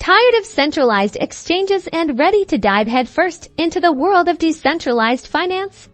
Tired of centralized exchanges and ready to dive headfirst into the world of decentralized finance?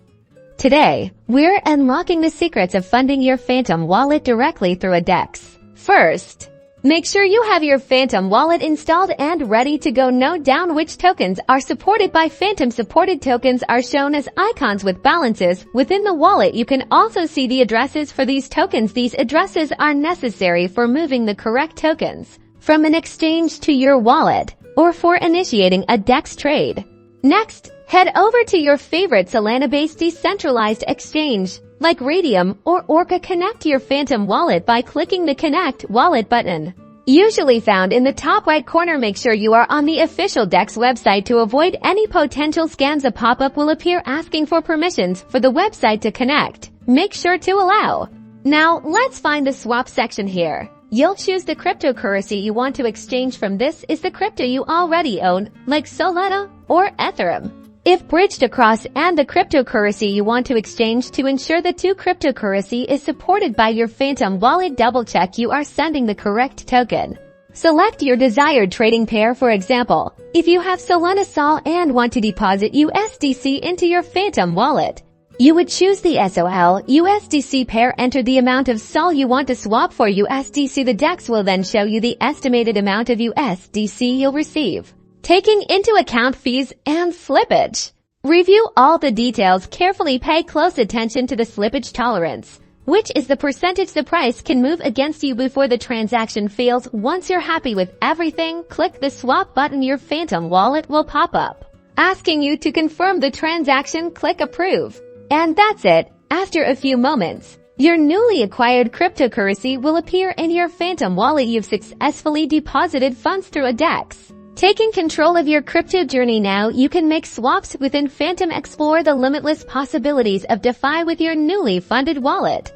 Today, we're unlocking the secrets of funding your Phantom wallet directly through a DEX. First, make sure you have your Phantom wallet installed and ready to go. Note down which tokens are supported by Phantom. Supported tokens are shown as icons with balances within the wallet. You can also see the addresses for these tokens. These addresses are necessary for moving the correct tokens from an exchange to your wallet or for initiating a DEX trade. Next, head over to your favorite Solana-based decentralized exchange like Radium or Orca. Connect your Phantom wallet by clicking the Connect Wallet button, usually found in the top right corner. Make sure you are on the official DEX website to avoid any potential scams. A pop-up will appear asking for permissions for the website to connect. Make sure to allow. Now, let's find the swap section here. You'll choose the cryptocurrency you want to exchange from. This is the crypto you already own, like Solana or Ethereum. If bridged across, and the cryptocurrency you want to exchange. To ensure the two cryptocurrency is supported by your Phantom wallet, double-check you are sending the correct token. Select your desired trading pair. For example, if you have Solana SOL and want to deposit USDC into your Phantom wallet, you would choose the SOL USDC pair. Enter the amount of SOL you want to swap for USDC. The DEX will then show you the estimated amount of USDC you'll receive, taking into account fees and slippage. Review all the details carefully. Pay close attention to the slippage tolerance, which is the percentage the price can move against you before the transaction fails. Once you're happy with everything, click the swap button. Your Phantom wallet will pop up, asking you to confirm the transaction. Click approve. And that's it. After a few moments, your newly acquired cryptocurrency will appear in your Phantom wallet. You've successfully deposited funds through a DEX, taking control of your crypto journey. Now you can make swaps within Phantom. Explore the limitless possibilities of DeFi with your newly funded wallet.